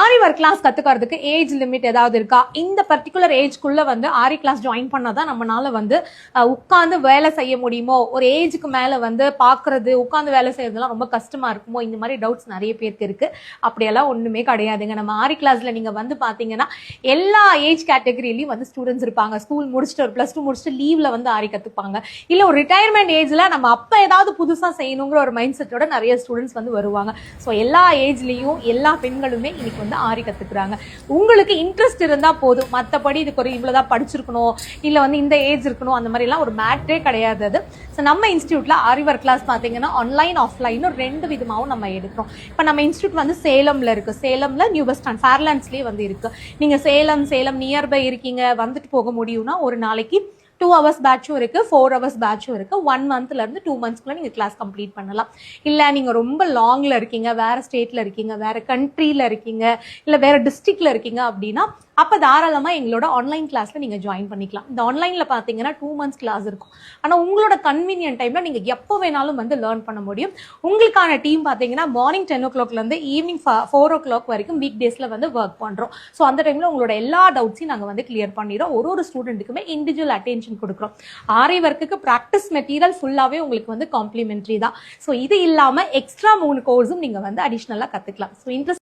ஆரி work class கத்துக்கிறதுக்கு age limit ஏதாவது இருக்கா? இந்த பர்டிகுலர் ஏஜ்க்குள்ள வந்து ஆரி கிளாஸ் ஜாயின் பண்ணாதான் நம்மளால வந்து உட்கார்ந்து வேலை செய்ய முடியுமோ, ஒரு ஏஜுக்கு மேல வந்து பாக்குறது உட்கார்ந்து வேலை செய்யறதுலாம் ரொம்ப கஷ்டமா இருக்குமோ, இந்த மாதிரி டவுட்ஸ் நிறைய பேருக்கு இருக்கு. அப்படியெல்லாம் ஒண்ணுமே கிடையாதுங்க. நம்ம ஆரி கிளாஸ்ல நீங்க வந்து பாத்தீங்கன்னா எல்லா ஏஜ் கேட்டகரியிலயும் வந்து ஸ்டூடெண்ட்ஸ் இருப்பாங்க. ஸ்கூல் முடிச்சுட்டு ஒரு +2 முடிச்சுட்டு லீவ்ல வந்து ஆரி கத்துப்பாங்க. இல்ல ஒரு ரிட்டையர்மெண்ட் ஏஜ்ல நம்ம அப்ப ஏதாவது புதுசா செய்யணுங்கிற ஒரு மைண்ட் செட்டோட நிறைய ஸ்டூடெண்ட்ஸ் வந்து வருவாங்க. ஸோ எல்லா ஏஜ்லயும் எல்லா பெண்களுமே இன்னைக்கு வந்து ஆரி கத்துக்கிறாங்க. உங்களுக்கு இன்ட்ரெஸ்ட் இருந்தா போதும். மத்தபடி இதுக்கு ஒரு இவ்வளவுதான் படிச்சிருக்கணும், இல்ல வந்து இந்த ஏஜ் இருக்கணும், அந்த மாதிரி எல்லாம் ஒரு மேட்டரே கிடையாது அது. ஸோ நம்ம இன்ஸ்டியூட்ல ஆரி ஒர்க் கிளாஸ் பாத்தீங்கன்னா ஆன்லைன் ஆஃப்லைன் 2 விதமாவும் நம்ம எடுக்கிறோம். இப்ப நம்ம இன்ஸ்டியூட் வந்து சேலம்ல இருக்கு. சேலம்ல நியூ பஸ் ஸ்டாண்ட் ஃபேர்லாண்ட்ஸ்லயே வந்து இருக்கு. நீங்க சேலம் நியர்பை இருக்கீங்க, வந்துட்டு போக முடியும்னா ஒரு நாளைக்கு 2 hours பேட்சும் இருக்கு, 4 hours பேட்சும் இருக்கு. 1 monthல இருந்து 2 monthsக்குள்ள நீங்க கிளாஸ் கம்ப்ளீட் பண்ணலாம். இல்ல நீங்க ரொம்ப லாங்ல இருக்கீங்க, வேற ஸ்டேட்ல இருக்கீங்க, வேற கண்ட்ரில இருக்கீங்க, இல்ல வேற டிஸ்ட்ரிக்ட்ல இருக்கீங்க அப்படின்னா அப்ப தாராளமா எங்களோட ஆன்லைன் கிளாஸ்ல நீங்க ஜாயின் பண்ணிக்கலாம். இந்த ஆன்லைன்ல பாத்தீங்கன்னா 2 months கிளாஸ் இருக்கும். ஆனா உங்களோட கன்வீனியன்ட் டைம்ல நீங்க எப்ப வேணாலும் வந்து லேர்ன் பண்ண முடியும். உங்களுக்கான டீம் பாத்தீங்கன்னா மார்னிங் 10 o'clockல இருந்து ஈவினிங் 4 o'clock வரைக்கும் வீக் டேஸ்ல வந்து ஒர்க் பண்றோம். ஸோ அந்த டைம்ல உங்களோட எல்லா டவுட்ஸையும் நாங்க வந்து கிளியர் பண்ணிடுறோம். ஒரு ஸ்டூடெண்ட்டுக்குமே இண்டிவிஜுவல் அட்டென்ஷன் கொடுக்குறோம். ஆரி ஒர்க்குக்கு பிராக்டிஸ் மெட்டீரியல் ஃபுல்லாவே உங்களுக்கு வந்து காம்ப்ளிமெண்டரி தான். ஸோ இது இல்லாம எக்ஸ்ட்ரா 3 கோர்ஸும் நீங்க வந்து அடிஷனலா கத்துக்கலாம். So interest